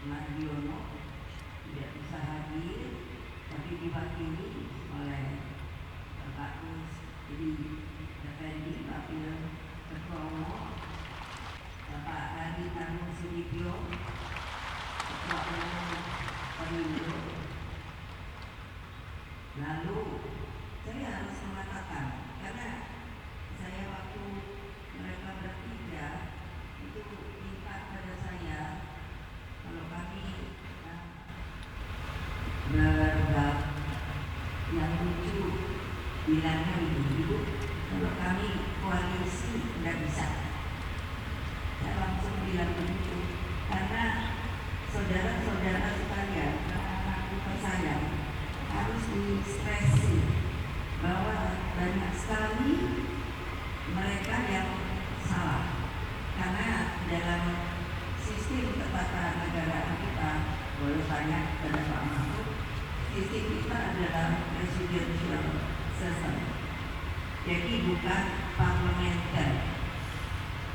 Mardiono tidak bisa hadir, tapi diwakili oleh Bapak Kus jadi Effendi, Wakil Ketua Umum, Bapak Adi Tanung Sudibyo, Ketua Umum Perindo. Lalu saya harus mengatakan, karena saya waktu mereka bertiga itu minta pada saya, kalau kami bergabung yang lucu bilangnya ibu, kalau kami koalisi tidak bisa. Saya langsung bilang begitu, karena saudara-saudara sekalian, anak-anakku tersayang, harus distresi bahwa banyak sekali mereka yang salah, karena dalam sistem ketatanegaraan kita, boleh tanya pada Pak Mahfud, sistem kita adalah presidential system, jadi bukan parlementer.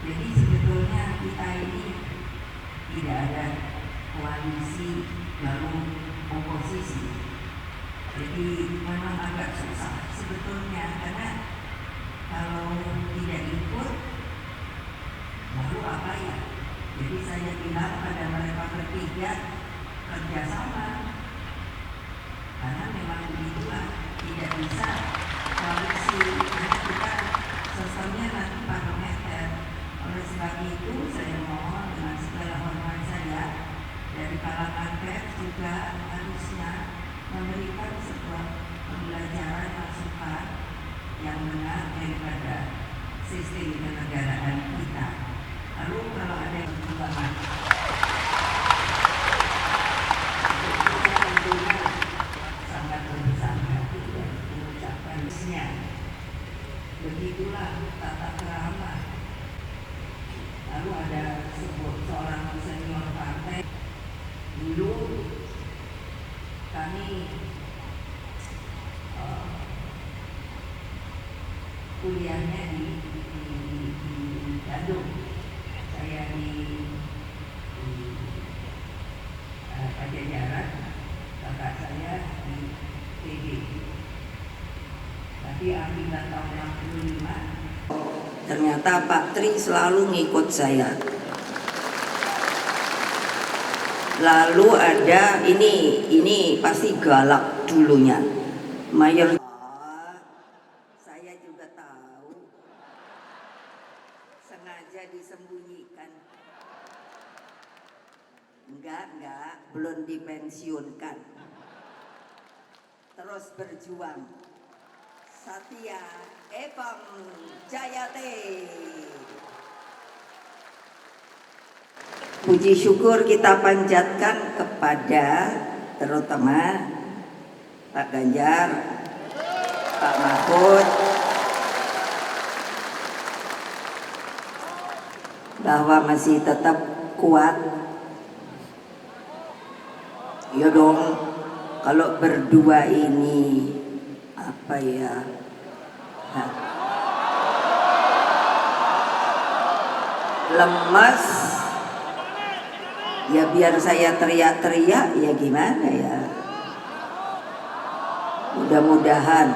Jadi sebetulnya kita ini tidak ada koalisi lalu oposisi. Jadi memang agak susah sebetulnya, karena kalau tidak ikut lalu apa ya? Jadi saya bilang pada mereka bertiga, kerjasama, karena memang begitulah, tidak bisa koalisi, karena kita sistemnya nanti parlementer. Oleh sebab itu saya mohon dengan segala hormat saya dari kalangan pers juga harusnya memberikan sebuah pembelajaran masukan yang benar daripada sistem kenegaraan kita. Lalu kalau ada yang berkembang, tentunya sangat berbesar hati dan mengucapkannya. Begitulah tata kerama. Lalu ada seorang senior partai, dulu kami kuliahnya di Bandung, saya di Pajajaran, kakak saya di PB. Tapi akibat tahun 65 ternyata Pak Tri selalu ngikut saya. Lalu ada ini pasti galak dulunya, mayor. Saya juga tahu, sengaja disembunyikan. Enggak, belum dipensiunkan. Terus berjuang. Satya Epam Jayate. Puji syukur kita panjatkan kepada terutama Pak Ganjar, Pak Mahfud, bahwa masih tetap kuat. Ya dong, kalau berdua ini apa ya? Lemas. Ya biar saya teriak-teriak ya gimana ya. Mudah-mudahan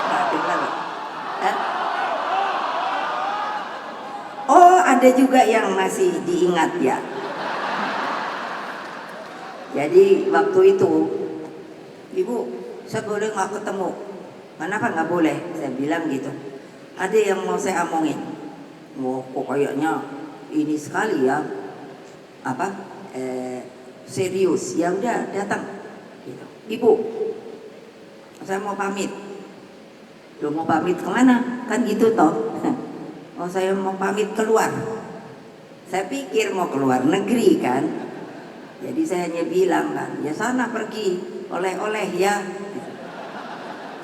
nggak dengar. Oh, ada juga yang masih diingat ya. Jadi waktu itu, Ibu, saya boleh nggak ketemu? Kenapa nggak boleh? Saya bilang gitu. Ada yang mau saya omongin. Wah, kok kayaknya ini sekali ya. Apa? Serius. Ya udah datang. Gitu. Ibu, saya mau pamit. Lu mau pamit kemana? Kan gitu toh. Oh, saya mau pamit keluar. Saya pikir mau keluar negeri kan. Jadi saya hanya bilang kan, ya sana pergi oleh-oleh ya.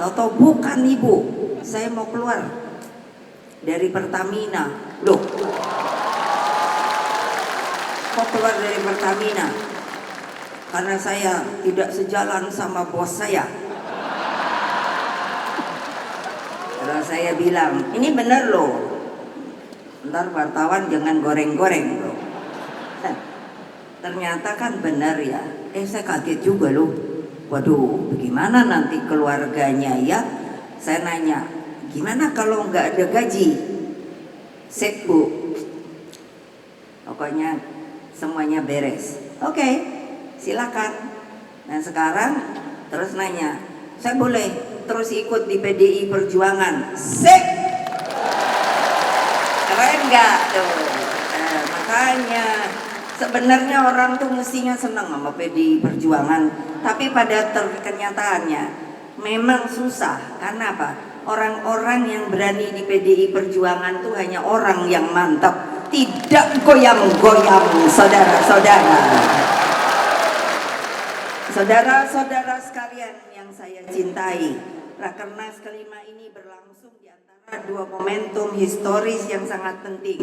Tahu-tahu bukan Ibu, saya mau keluar dari Pertamina. Loh, kok keluar dari Pertamina? Karena saya tidak sejalan sama bos saya. Terus saya bilang, ini bener loh, Ntar wartawan jangan goreng-goreng bro. Ternyata kan benar ya. Saya kaget juga loh. Waduh, bagaimana nanti keluarganya ya? Saya nanya, gimana kalau nggak ada gaji? Sip bu, pokoknya semuanya beres. Oke, silakan. Nah sekarang terus nanya, saya boleh terus ikut di PDI Perjuangan? Sip. Keren nggak tuh? Makanya sebenarnya orang tuh mestinya senang sama PDI Perjuangan, tapi pada kenyataannya memang susah. Karena apa? Orang-orang yang berani di PDI Perjuangan tuh hanya orang yang mantap, tidak goyang-goyang, saudara-saudara. Saudara-saudara sekalian yang saya cintai, Rakernas kelima ini berlangsung di antara dua momentum historis yang sangat penting,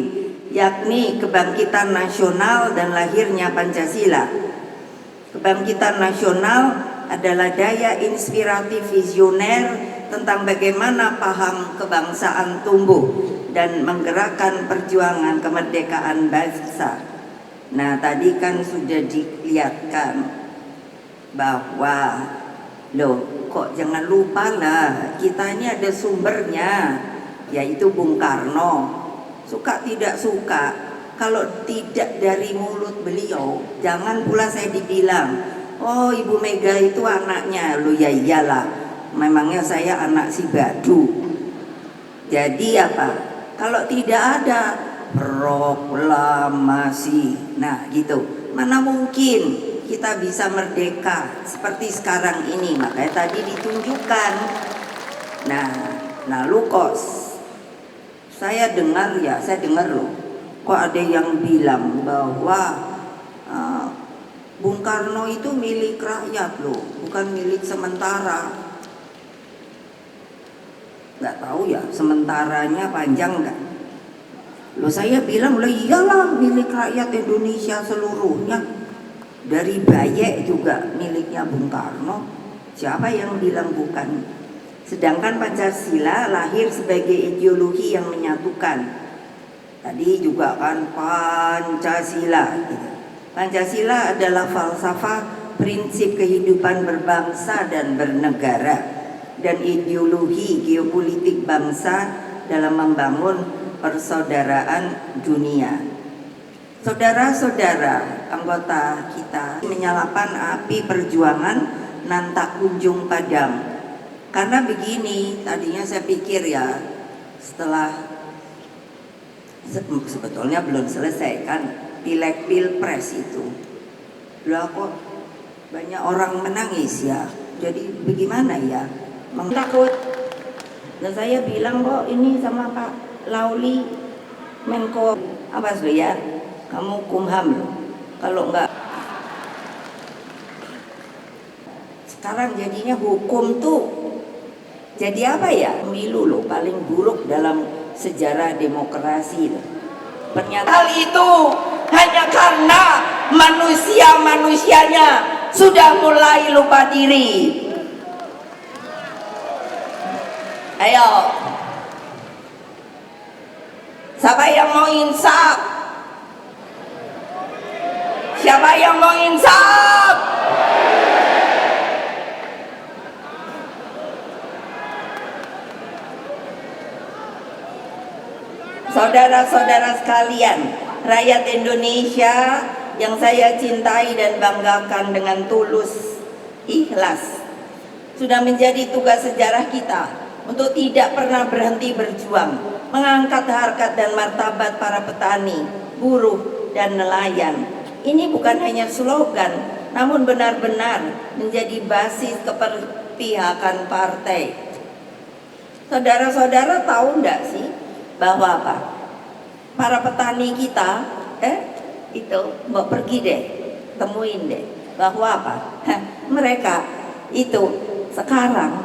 yakni kebangkitan nasional dan lahirnya Pancasila. Kebangkitan nasional adalah daya inspiratif visioner tentang bagaimana paham kebangsaan tumbuh dan menggerakkan perjuangan kemerdekaan bangsa. Nah, tadi kan sudah dilihatkan bahwa loh, kok jangan lupa lah, kita ini ada sumbernya, yaitu Bung Karno. Suka tidak suka, kalau tidak dari mulut beliau, jangan pula saya dibilang, oh Ibu Mega itu anaknya. Loh ya iyalah, memangnya saya anak si Badu. Jadi apa? Kalau tidak ada proklamasi, nah gitu, mana mungkin kita bisa merdeka seperti sekarang ini. Makanya tadi ditunjukkan. Nah, lalu kok saya dengar loh, kok ada yang bilang bahwa Bung Karno itu milik rakyat loh, bukan milik sementara. Nggak tahu ya, sementaranya panjang nggak? Loh saya bilang, loh iyalah milik rakyat Indonesia seluruhnya. Dari Bayek juga miliknya Bung Karno. Siapa yang bilang bukan? Sedangkan Pancasila lahir sebagai ideologi yang menyatukan. Tadi juga kan Pancasila. Pancasila adalah falsafah prinsip kehidupan berbangsa dan bernegara, dan ideologi geopolitik bangsa dalam membangun persaudaraan dunia. Saudara-saudara anggota kita menyalakan api perjuangan nan tak kunjung padam. Karena begini, tadinya saya pikir ya, setelah sebetulnya belum selesai kan pileg pilpres itu, loh kok banyak orang menangis ya. Jadi bagaimana ya? Takut. Dan saya bilang kok ini sama Pak Lauli Menko apa loh ya? Kamu Kumham loh, kalau enggak. Sekarang jadinya hukum tuh jadi apa ya? Pemilu loh paling buruk dalam sejarah demokrasi loh. Ternyata hal itu hanya karena manusia-manusianya sudah mulai lupa diri. Ayo, siapa yang mau insaf? Siapa yang mau insaf? Saudara-saudara sekalian, rakyat Indonesia yang saya cintai dan banggakan dengan tulus, ikhlas, sudah menjadi tugas sejarah kita untuk tidak pernah berhenti berjuang, mengangkat harkat dan martabat para petani, buruh, dan nelayan. Ini bukan hanya slogan, namun benar-benar menjadi basis keperpihakan partai. Saudara-saudara tahu enggak sih bahwa apa? Para petani kita, itu mau pergi deh, temuin deh, bahwa apa? Mereka itu sekarang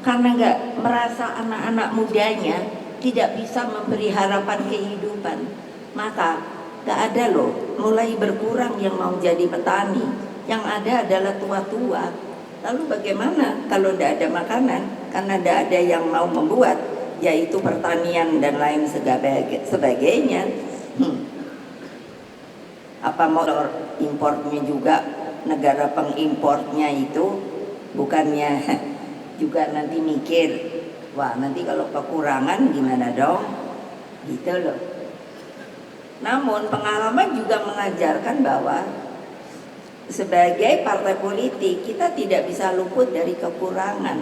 karena nggak merasa anak-anak mudanya tidak bisa memberi harapan kehidupan, maka nggak ada loh, mulai berkurang yang mau jadi petani. Yang ada adalah tua-tua. Lalu bagaimana kalau tidak ada makanan? Karena tidak ada yang mau membuat. yaitu pertanian dan lain sebagainya. Apa motor importnya juga negara pengimportnya itu bukannya juga nanti mikir, wah nanti kalau kekurangan gimana dong, gitu loh. Namun pengalaman juga mengajarkan bahwa sebagai partai politik kita tidak bisa luput dari kekurangan,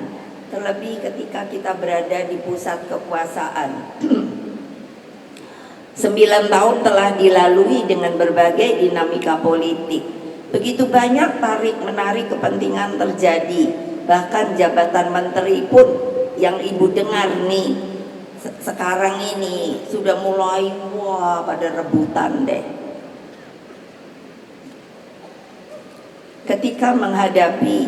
terlebih ketika kita berada di pusat kekuasaan. 9 tahun telah dilalui dengan berbagai dinamika politik. Begitu banyak tarik-menarik kepentingan terjadi. Bahkan jabatan menteri pun yang ibu dengar nih sekarang ini sudah mulai wah pada rebutan deh. Ketika menghadapi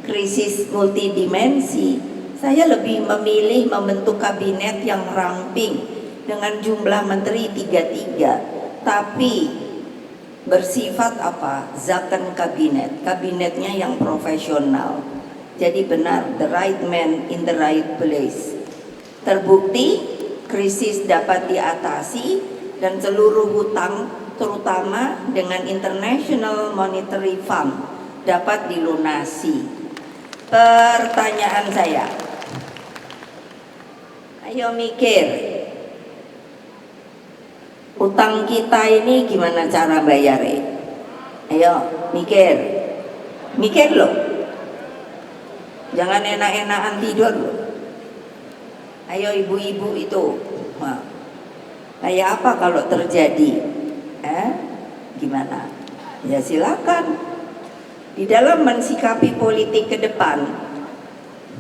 krisis multidimensi, saya lebih memilih membentuk kabinet yang ramping dengan jumlah menteri 33, tapi bersifat apa? Zakon kabinet, kabinetnya yang profesional. Jadi benar, the right man in the right place. Terbukti krisis dapat diatasi dan seluruh hutang terutama dengan International Monetary Fund dapat dilunasi. Pertanyaan saya, ayo mikir, utang kita ini gimana cara bayarnya? Ayo mikir loh, jangan enak-enakan tidur loh. Ayo ibu-ibu itu, wah, kayak apa kalau terjadi? Gimana? Ya silakan. Di dalam mensikapi politik ke depan,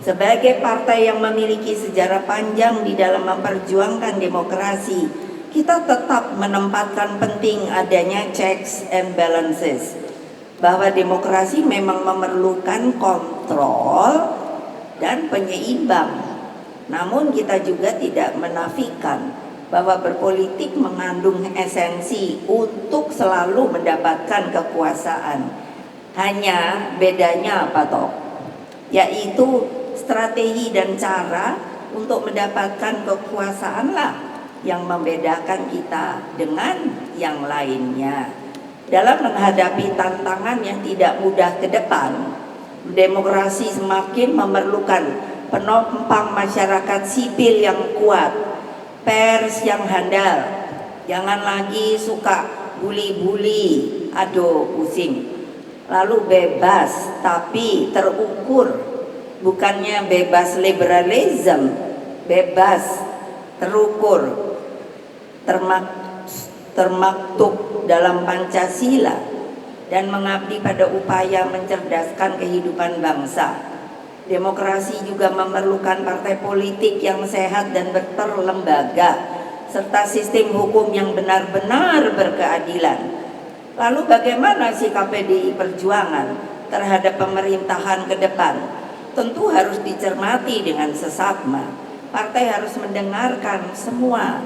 sebagai partai yang memiliki sejarah panjang di dalam memperjuangkan demokrasi, kita tetap menempatkan penting adanya checks and balances, bahwa demokrasi memang memerlukan kontrol dan penyeimbang. Namun kita juga tidak menafikan bahwa berpolitik mengandung esensi untuk selalu mendapatkan kekuasaan. Hanya bedanya apa toh? Yaitu strategi dan cara untuk mendapatkan kekuasaan lah yang membedakan kita dengan yang lainnya. Dalam menghadapi tantangan yang tidak mudah ke depan, demokrasi semakin memerlukan penopang masyarakat sipil yang kuat, pers yang handal, jangan lagi suka bully-bully, aduh pusing. Lalu bebas tapi terukur, bukannya bebas liberalism, bebas terukur, termaktub dalam Pancasila dan mengabdi pada upaya mencerdaskan kehidupan bangsa. Demokrasi juga memerlukan partai politik yang sehat dan berterlembaga serta sistem hukum yang benar-benar berkeadilan. Lalu bagaimana sikap PDI Perjuangan terhadap pemerintahan ke depan? Tentu harus dicermati dengan seksama. Partai harus mendengarkan semua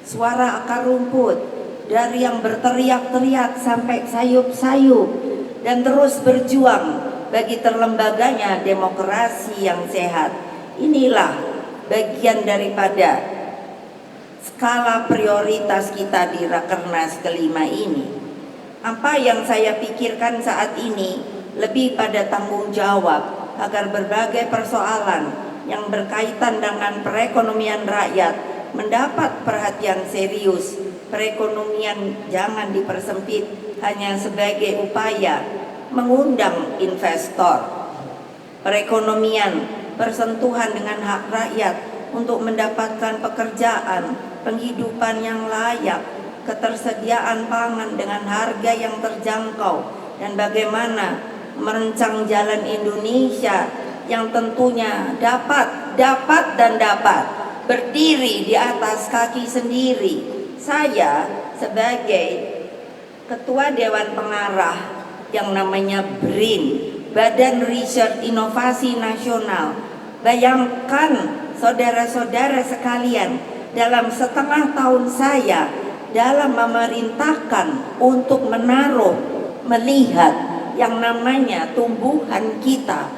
suara akar rumput, dari yang berteriak-teriak sampai sayup-sayup, dan terus berjuang bagi terlembaganya demokrasi yang sehat. Inilah bagian daripada skala prioritas kita di Rakernas kelima ini. Apa yang saya pikirkan saat ini lebih pada tanggung jawab agar berbagai persoalan yang berkaitan dengan perekonomian rakyat mendapat perhatian serius. Perekonomian jangan dipersempit hanya sebagai upaya mengundang investor. Perekonomian bersentuhan dengan hak rakyat untuk mendapatkan pekerjaan, penghidupan yang layak, ketersediaan pangan dengan harga yang terjangkau, dan bagaimana merancang jalan Indonesia yang tentunya dapat berdiri di atas kaki sendiri. Saya sebagai Ketua Dewan Pengarah yang namanya BRIN, Badan Riset Inovasi Nasional, bayangkan saudara-saudara sekalian, dalam setengah tahun saya dalam memerintahkan untuk melihat yang namanya tumbuhan kita